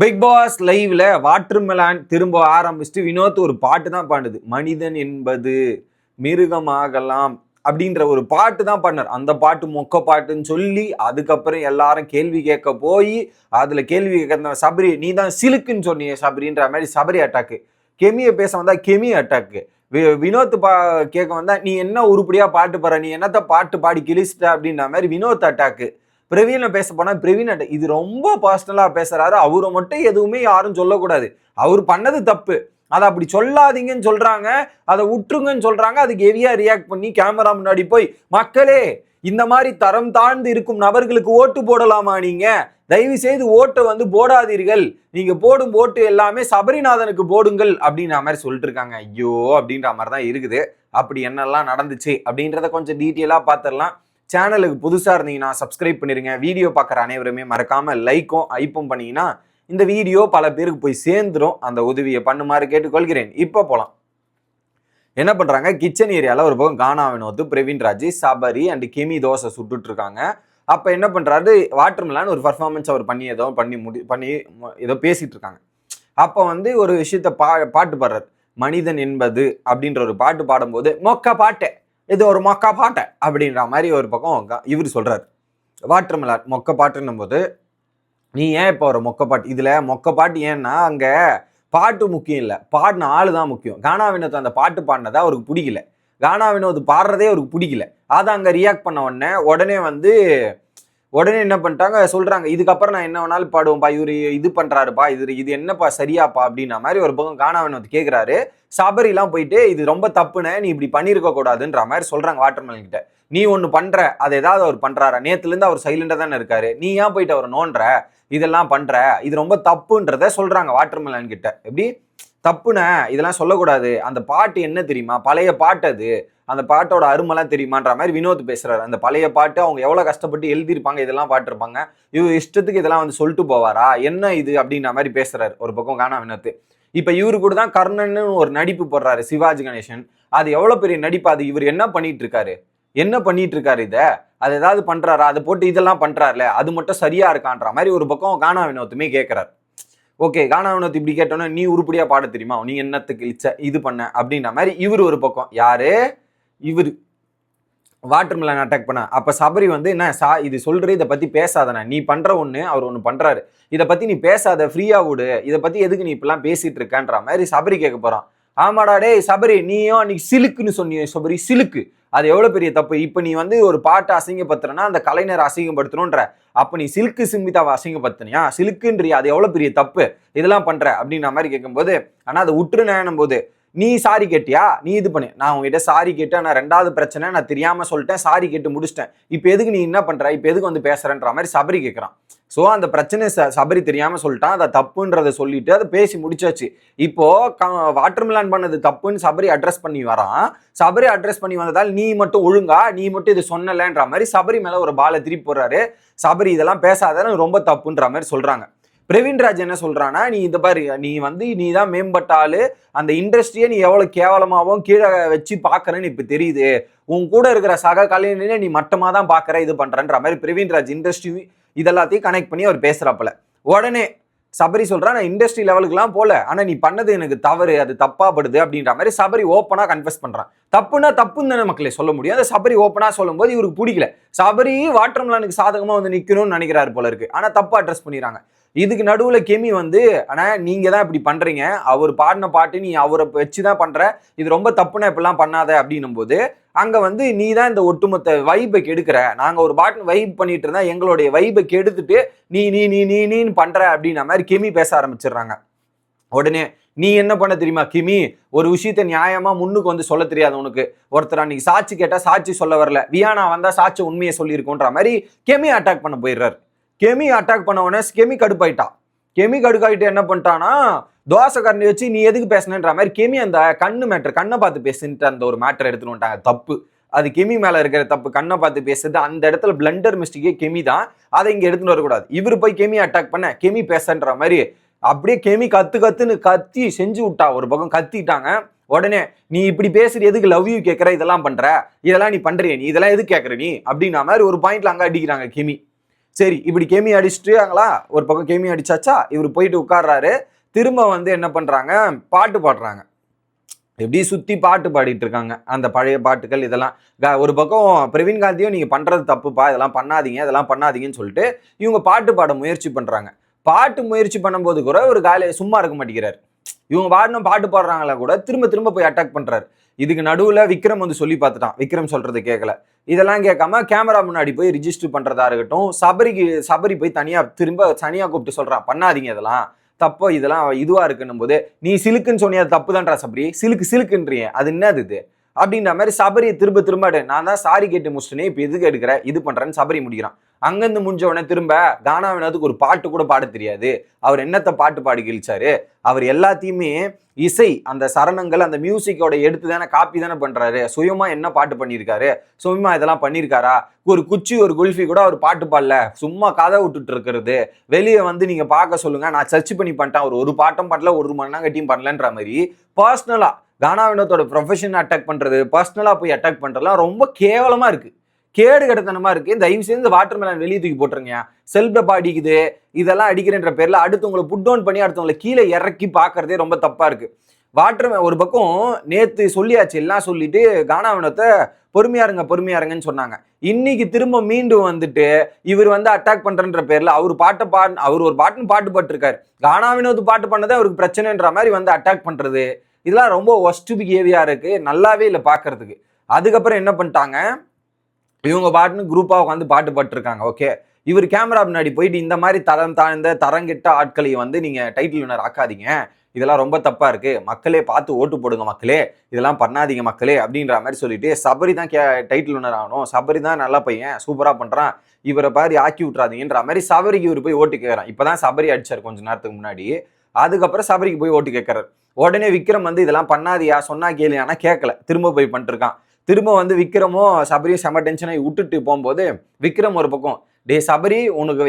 Big pass லைவ்ல watermelon திரும்ப ஆரம்பிச்சுட்டு வினோத் ஒரு பாட்டு தான் பாடுது. மனிதன் என்பது மிருகமாகலாம் அப்படின்ற ஒரு பாட்டு தான் பண்ணார். அந்த பாட்டு மொக்க பாட்டுன்னு சொல்லி அதுக்கப்புறம் எல்லாரும் கேள்வி கேட்க போய் அதுல கேள்வி கேட்க சபரி நீ தான் சிலுக்குன்னு சொன்னீங்க சபரின்ற மாதிரி சபரி அட்டாக்கு. கெமியை பேச வந்தா கெமி அட்டாக்கு. வினோத் கேட்க வந்தா நீ என்ன உருப்படியா பாட்டு பாடுற, நீ என்னத்த பாட்டு பாடி கிழிச்சிட்ட அப்படின்ற மாதிரி வினோத் அட்டாக்கு. பிரவீனை பேச போனா பிரவீன் இது ரொம்ப பர்சனலா பேசுறாரு. அவரை மட்டும் எதுவுமே யாரும் சொல்லக்கூடாது, அவர் பண்ணது தப்பு, அதை அப்படி சொல்லாதீங்கன்னு சொல்றாங்க, அதை விட்டுருங்கன்னு சொல்றாங்க. அதுக்கு ஹெவியா ரியாக்ட் பண்ணி கேமரா முன்னாடி போய் மக்களே இந்த மாதிரி தரம் தாழ்ந்து இருக்கும் நபர்களுக்கு ஓட்டு போடலாமா, நீங்க தயவு செய்து ஓட்டை போடாதீர்கள், நீங்க போடும் ஓட்டு எல்லாமே சபரிநாதனுக்கு போடுங்கள் அப்படின்ற மாதிரி சொல்லிட்டு இருக்காங்க. ஐயோ அப்படின்ற மாதிரி தான் இருக்குது. அப்படி என்னெல்லாம் நடந்துச்சு அப்படின்றத கொஞ்சம் டீட்டெயிலா பார்த்துடலாம். சேனலுக்கு புதுசாக இருந்தீங்கன்னா சப்ஸ்கிரைப் பண்ணிருங்க. வீடியோ பார்க்குற அனைவருமே மறக்காம லைக்கும் ஐப்பும் பண்ணீங்கன்னா இந்த வீடியோ பல பேருக்கு போய் சேர்ந்துடும். அந்த உதவியை பண்ணுமாறு கேட்டுக்கொள்கிறேன். இப்போ போகலாம். என்ன பண்ணுறாங்க, கிச்சன் ஏரியாவில் ஒரு பக்கம் கானா வினோத், பிரவீன் ராஜ், சபரி அண்ட் கெமி தோசை சுட்டுட்டு இருக்காங்க. அப்போ என்ன பண்ணுறாரு, வாட்டர்மெலான் ஒரு பர்ஃபார்மன்ஸ் அவர் பண்ணி ஏதோ பேசிட்டு இருக்காங்க. அப்போ ஒரு விஷயத்த பாட்டு பாடுறாரு. மனிதன் என்பது அப்படின்ற ஒரு பாட்டு பாடும்போது மொக்க பாட்டு, இது ஒரு மொக்க பாட்டை அப்படின்ற மாதிரி ஒரு பக்கம் இவர் சொல்றாரு. வாட்டர்மெலான் மொக்க பாட்டுன்னும் போது நீ ஏன் இப்போ ஒரு மொக்க பாட்டு, இதுல மொக்க பாட்டு ஏன்னா அங்க பாட்டு முக்கியம் இல்லை, பாடின ஆளு தான் முக்கியம். கானா வினோத் அந்த பாட்டு பாடினதா அவருக்கு பிடிக்கல, கானா வினோத் பாடுறதே அவருக்கு பிடிக்கல. அதை அங்க ரியாக்ட் பண்ண உடனே என்ன பண்ணிட்டாங்க, சொல்றாங்க இதுக்கப்புறம் நான் என்ன வேணாலும் பாடுவோம்ப்பா, இவரு இது பண்றாருப்பா, இது என்னப்பா சரியாப்பா அப்படின்ற மாதிரி ஒரு பக்கம் கானா வினோத் கேட்கிறாரு. சபரிலாம் போயிட்டு இது ரொம்ப தப்புன்னு, நீ இப்படி பண்ணிருக்க கூடாதுன்ற மாதிரி சொல்றாங்க வாட்டர்மெலன் கிட்ட. நீ ஒண்ணு பண்ற, அதை ஏதாவது அவர் பண்றாரா, நேத்துல இருந்து அவர் சைலண்டா தானே இருக்காரு, நீ ஏன் போயிட்டு அவர் நோன்ற, இதெல்லாம் பண்ற, இது ரொம்ப தப்புன்றத சொல்றாங்க வாட்டர்மெலன் கிட்ட. எப்படி தப்புன, இதெல்லாம் சொல்லக்கூடாது, அந்த பாட்டு என்ன தெரியுமா, பழைய பாட்டு, அது அந்த பாட்டோட அருமெல்லாம் தெரியுமான்ற மாதிரி வினோத் பேசுறாரு. அந்த பழைய பாட்டு அவங்க எவ்வளவு கஷ்டப்பட்டு எழுதியிருப்பாங்க, இதெல்லாம் பாட்டிருப்பாங்க, இவர் இஷ்டத்துக்கு இதெல்லாம் சொல்லிட்டு போவாரா என்ன இது அப்படின்ற மாதிரி பேசுறாரு ஒரு பக்கம் கானா வினோத். இப்ப இவரு கூட தான் கர்ணன் ஒரு நடிப்பு போடுறாரு சிவாஜி கணேசன். அது எவ்வளவு பெரிய நடிப்பு, அது இவர் என்ன பண்ணிட்டு இருக்காரு, இத அது ஏதாவது பண்றாரா, அதை போட்டு இதெல்லாம் பண்றாருல, அது மட்டும் சரியா இருக்கான்ற மாதிரி ஒரு பக்கம் கானா வினோத்துமே கேட்கிறாரு. ஓகே, கானா வினோத் இப்படி கேட்டோன்னா நீ உருப்படியா பாட தெரியுமா, நீ என்னத்துக்கு இது பண்ண அப்படின்ற மாதிரி இவர் ஒரு பக்கம். யாரு இவர் வாட்டர்மெலன் அட்டாக் பண்ண. அப்ப சபரி என்ன இது சொல்ற, இதை பத்தி பேசாதண்ணா, நீ பண்ற ஒண்ணு அவர் ஒண்ணு பண்றாரு, இதை பத்தி நீ பேசாத, ஃப்ரீயா விடு, இதை பத்தி எதுக்கு நீ இப்பெல்லாம் பேசிட்டு இருக்கன்ற மாதிரி சபரி கேட்க போறான். ஆமாடா டே சபரி, நீயும் அன்னைக்கு சிலுக்குன்னு சொன்னிய சபரி, சிலுக்கு அது எவ்வளவு பெரிய தப்பு. இப்ப நீ ஒரு பாட்டை அசிங்கப்படுத்துறனா அந்த கலைஞரை அசிங்கப்படுத்தணும்ன்ற, அப்ப நீ சில்கு சிம்பிதாவை அசிங்கப்படுத்தினியா, சிலுக்குன்றியா, அது எவ்வளவு பெரிய தப்பு, இதெல்லாம் பண்ற அப்படின்ற மாதிரி கேட்கும்போது, ஆனா அதை உற்றுனேனும் போது நீ சாரி கேட்டியா, நீ இது பண்ணு, நான் உங்ககிட்ட சாரி கேட்டேன், நான் ரெண்டாவது பிரச்சனை நான் தெரியாம சொல்லிட்டேன், சாரி கேட்டு முடிச்சிட்டேன், இப்ப எதுக்கு நீ என்ன பண்ற, இப்ப எதுக்கு பேசுறன்ற மாதிரி சபரி கேட்கிறான். ஸோ அந்த பிரச்சனை சபரி தெரியாம சொல்லிட்டான், அதை தப்புன்றதை சொல்லிட்டு அதை பேசி முடிச்சாச்சு. இப்போ வாட்டர்மெலான் பண்ணது தப்புன்னு சபரி அட்ரஸ் பண்ணி வரான். சபரி அட்ரஸ் பண்ணி வந்ததால் நீ மட்டும் ஒழுங்கா, நீ மட்டும் இது சொன்னலன்ற மாதிரி சபரி மேல ஒரு பாலை திருப்பி போடுறாரு. சபரி இதெல்லாம் பேசாத, ரொம்ப தப்புன்ற மாதிரி சொல்றாங்க. பிரவீன் ராஜ் என்ன சொல்றானா, நீ இந்த பாரு, நீ தான் மேம்பட்டாலு, அந்த இண்டஸ்ட்ரியை நீ எவ்வளவு கேவலமாவும் கீழே வச்சு பாக்குறேன்னு இப்ப தெரியுது, உன் கூட இருக்கிற சக கலைஞனே நீ மட்டமா தான் பாக்குற, இது பண்றன்ற மாதிரி பிரவீன் ராஜ் இண்டஸ்ட்ரி இதெல்லாத்தையும் கனெக்ட் பண்ணி அவர் பேசுறாப்புல. உடனே சபரி சொல்றான், நான் இண்டஸ்ட்ரி லெவலுக்குலாம் போல, ஆனா நீ பண்ணது எனக்கு தவறு, அது தப்பாப்படுது அப்படின்ற மாதிரி சபரி ஓப்பனா கன்ஃபெஸ் பண்றான். தப்புன்னா தப்புன்னு தானே மக்களே சொல்ல முடியும். அந்த சபரி ஓப்பனா சொல்லும் போது இவருக்கு பிடிக்கல. சபரி வாட்டர்மெலானுக்கு சாதகமா நிக்கணும்னு நினைக்கிறாரு போல இருக்கு, ஆனா தப்பா அட்ரஸ் பண்ணிடுறாங்க. இதுக்கு நடுவுல கெமி ஆனா நீங்க தான் இப்படி பண்றீங்க, அவர் பாடின பாட்டு நீ அவரை வச்சுதான் பண்ற, இது ரொம்ப தப்புன்னா இப்பெல்லாம் பண்ணாத அப்படின்னும் போது அங்க நீ தான் இந்த ஒட்டுமொத்த வைபை கெடுக்கிற, நாங்க ஒரு பாட்டு வைப் பண்ணிட்டு இருந்தா எங்களுடைய வைபை கெடுத்துட்டு நீ நீ நீ நீ நீன்னு பண்ற அப்படின்ற மாதிரி கெமி பேச ஆரம்பிச்சிடுறாங்க. உடனே நீ என்ன பண்ண தெரியுமா கிமி, ஒரு விஷயத்த நியாயமா முன்னுக்கு சொல்ல தெரியாது உனக்கு, ஒருத்தர் அன்னைக்கு சாட்சி கேட்டா சாட்சி சொல்ல வரல, வியானா வந்தா சாட்சி உண்மையை சொல்லியிருக்கோன்ற மாதிரி கெமி அட்டாக் பண்ண போயிடுறாரு. கெமி அட்டாக் பண்ண உடனே கெமி கடுப்பாயிட்டா. கெமி கடுக்காயிட்டு என்ன பண்ணிட்டானா, தோசை கரண்டி வச்சு நீ எதுக்கு பேசினன்ற மாதிரி கெமி அந்த கண்ணு மேட்டர், கண்ணை பார்த்து பேசுன்ட்டு அந்த ஒரு மேட்டர் எடுத்துன்னு வந்துட்டாங்க. தப்பு, அது கெமி மேல இருக்கிற தப்பு, கண்ணை பார்த்து பேசுறது அந்த இடத்துல பிளண்டர் மிஸ்டேக்கே கெமி தான், அதை இங்க எடுத்துட்டு வரக்கூடாது. இவரு போய் கெமி அட்டாக் பண்ண, கெமி பேசன்ற மாதிரி அப்படியே கெமி கத்துன்னு கத்தி செஞ்சு விட்டா. ஒரு பக்கம் கத்திட்டாங்க. உடனே நீ இப்படி பேசுற, எதுக்கு லவ் யூ கேட்கற, இதெல்லாம் பண்ற, இதெல்லாம் நீ பண்றிய, நீ இதெல்லாம் எதுக்கு கேட்கற நீ அப்படின்னா மாதிரி ஒரு பாயிண்ட்ல அங்க அடிக்கிறாங்க கெமி. சரி இப்படி கேமி அடிச்சுட்டாங்களா, ஒரு பக்கம் கேமி அடிச்சாச்சா, இவர் போயிட்டு உட்கார்றாரு. திரும்ப வந்து என்ன பண்றாங்க, பாட்டு பாடுறாங்க. எப்படி சுத்தி பாட்டு பாடிட்டு இருக்காங்க. அந்த பழைய பாட்டுகள் இதெல்லாம். ஒரு பக்கம் பிரவீன் காந்தியும் நீங்க பண்றது தப்புப்பா, இதெல்லாம் பண்ணாதீங்க, இதெல்லாம் பண்ணாதீங்கன்னு சொல்லிட்டு இவங்க பாட்டு பாட முயற்சி பண்றாங்க. பாட்டு முயற்சி பண்ணும்போது கூட ஒரு சும்மா இருக்க மாட்டேங்கிறாரு. இவங்க பாடணும் பாட்டு பாடுறாங்களா கூட திரும்ப திரும்ப போய் அட்டாக் பண்றாரு. இதுக்கு நடுவுல விக்ரம் வந்து சொல்லி பார்த்துட்டான். விக்ரம் சொல்றது கேட்கல. இதெல்லாம் கேட்காம கேமரா முன்னாடி போய் ரிஜிஸ்டர் பண்றதா இருக்கட்டும், சபரி போய் தனியா கூப்பிட்டு சொல்றான், பண்ணாதீங்க இதெல்லாம் தப்போ, இதெல்லாம் இதுவா இருக்குன்னும் போது, நீ சிலுக்குன்னு சொன்னியா தப்பு தான்டா சபரி, சிலுக்குன்றீங்க, அது என்னது இது அப்படின்ற மாதிரி சபரியை திரும்ப திரும்ப நான் தான் சாரி கேட்டு முடிச்சுட்டேனே, இப்ப எதுக்கு எடுக்கிற இது பண்றேன்னு சபரி முடிக்கிறான். அங்கிருந்து முடிஞ்ச உடனே திரும்ப கானா வினோத்துக்கு ஒரு பாட்டு கூட பாட தெரியாது. அவர் என்னத்த பாட்டு பாடி கிழிச்சாரு, அவர் எல்லாத்தையுமே இசை அந்த சரணங்கள் அந்த மியூசிக்கோட எடுத்து தானே காப்பி தானே பண்றாரு. சுயமா என்ன பாட்டு பண்ணியிருக்காரு, சுயமா இதெல்லாம் பண்ணியிருக்காரா? ஒரு குச்சி ஒரு குல்ஃபி கூட அவர் பாட்டு பாடல, சும்மா கதை விட்டுட்டு இருக்கிறது. வெளியே வந்து நீங்க பார்க்க சொல்லுங்க, நான் சர்ச் பண்ணி பண்ணிட்டேன், அவர் ஒரு பாட்டும் பண்ணல, ஒரு மணி நேரம் கட்டியும் பண்ணலன்ற மாதிரி பர்சனலா கானா வினோத்தோட ப்ரொஃபஷன் அட்டாக் பண்றது, பர்சனலா போய் அட்டாக் பண்றதுலாம் ரொம்ப கேவலமா இருக்கு, கேடு கெடுத்தனமா இருக்கு. தயவு செய்து வாட்டர் மெலன் வெளியே தூக்கி போட்டுருங்க. செல்ஃப் டப்பா அடிக்குது, இதெல்லாம் அடிக்கிறன்ற பேர்ல அடுத்தவங்களை புட் டவுன் பண்ணி அடுத்தவங்களை கீழே இறக்கி பாக்குறதே ரொம்ப தப்பா இருக்கு. ஒரு பக்கம் நேத்து சொல்லியாச்சு, எல்லாம் சொல்லிட்டு கானா வினோத்தை பொறுமையா இருங்கன்னு சொன்னாங்க. இன்னைக்கு திரும்ப மீண்டும் வந்துட்டு இவர் வந்து அட்டாக் பண்றன்ற பேர்ல அவர் ஒரு பாட்டு பாட்டு கானா வினோத் பாட்டு பண்ணதே அவருக்கு பிரச்சனைன்ற மாதிரி வந்து அட்டாக் பண்றது, இதெல்லாம் ரொம்ப ஒஸ்ட் பிஹேவியா இருக்கு, நல்லாவே இல்லை பாக்குறதுக்கு. அதுக்கப்புறம் என்ன பண்ணிட்டாங்க, இவங்க பாட்டுன்னு குரூப்பா உட்காந்து பாட்டு பாட்டுருக்காங்க. ஓகே, இவர் கேமரா முன்னாடி போயிட்டு இந்த மாதிரி தரங்கிட்ட ஆட்களை வந்து நீங்க டைட்டில் வினர் ஆக்காதீங்க, இதெல்லாம் ரொம்ப தப்பா இருக்கு, மக்களே பார்த்து ஓட்டு போடுங்க மக்களே, இதெல்லாம் பண்ணாதீங்க மக்களே அப்படின்ற மாதிரி சொல்லிட்டு சபரி தான் டைட்டில் வினர் ஆகணும், சபரி தான் நல்ல பையன் சூப்பரா பண்றான், இவரை பாரு ஆக்கி விட்டுறாதீங்கன்ற மாதிரி சபரிக்கு இவர் போய் ஓட்டு கேட்கறான். இப்பதான் சபரி அடிச்சார் கொஞ்ச நேரத்துக்கு முன்னாடி. அதுக்கப்புறம் சபரிக்கு போய் ஓட்டு கேட்கறாரு. உடனே விக்ரம் வந்து இதெல்லாம் பண்ணாதியா, சொன்னா கேளு, ஆனா கேட்கல, திரும்ப போய் பண்ணிட்டு இருக்கான். திரும்ப வந்து விக்ரமும் சபரியும் செம டென்ஷனாகி விட்டுட்டு போகும்போது விக்ரம் ஒரு பக்கம், டே சபரி உனக்கு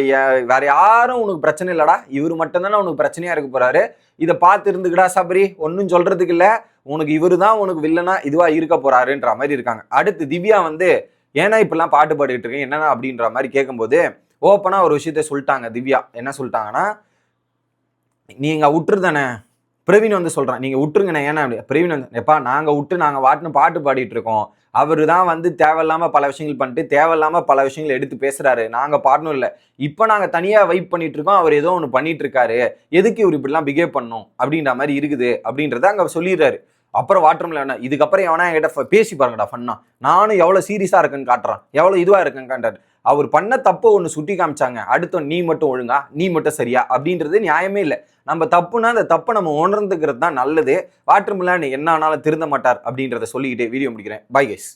வேற யாரும் உனக்கு பிரச்சனை இல்லடா, இவர் மட்டும் தானே உனக்கு பிரச்சனையா இருக்க போறாரு, இதை பார்த்து இருந்துக்கடா சபரி, ஒன்னும் சொல்றதுக்கு இல்ல, உனக்கு இவரு தான் உனக்கு வில்லனா இதுவா இருக்க போறாருன்ற மாதிரி இருக்காங்க. அடுத்து திவ்யா வந்து ஏன்னா இப்பெல்லாம் பாட்டு பாடிட்டு இருக்கேன் என்னன்னா அப்படின்ற மாதிரி கேட்கும்போது ஓப்பனா ஒரு விஷயத்த சொல்லிட்டாங்க. திவ்யா என்ன சொல்லிட்டாங்கன்னா, நீங்க விட்டுருதானே, பிரவீன் வந்து சொல்றான், நீங்க விட்டுருங்கண்ணே, ஏன்னா பிரவீன் வந்து எப்பா நாங்க விட்டு நாங்க வாட்டுன்னு பாட்டு பாடிட்டு இருக்கோம், அவரு தான் வந்து தேவையில்லாம பல விஷயங்கள் பண்ணிட்டு தேவையில்லாம பல விஷயங்கள் எடுத்து பேசுறாரு, நாங்க பாடணும் இல்லை, இப்ப நாங்க தனியா வைப் பண்ணிட்டு இருக்கோம், அவர் ஏதோ ஒண்ணு பண்ணிட்டு இருக்காரு, எதுக்கு இவர் இப்படிலாம் பிஹேவ் பண்ணும் அப்படின்ற மாதிரி இருக்குது அப்படின்றத அங்க சொல்லிடுறாரு. அப்புறம் வாட்டர்மெலன் என்ன, இதுக்கப்புறம் எவனா என்கிட்ட பேசி பாருங்கடா ஃபன்னா, நானும் எவ்வளவு சீரியஸா இருக்குன்னு காட்டுறான், எவ்வளவு இதுவா இருக்குன்னு காட்டுறாரு. அவர் பண்ண தப்ப ஒண்ணு சுட்டி காமிச்சாங்க, அடுத்த நீ மட்டும் ஒழுங்கா, நீ மட்டும் சரியா அப்படின்றது நியாயமே இல்லை. நம்ம தப்புனா அந்த தப்பை நம்ம உணர்ந்துக்கிறது தான் நல்லது. வாட்டர்மெலன் என்ன ஆனாலும் திருந்த மாட்டார் அப்படின்றத சொல்லிக்கிட்டே வீடியோ முடிக்கிறேன். Bye guys.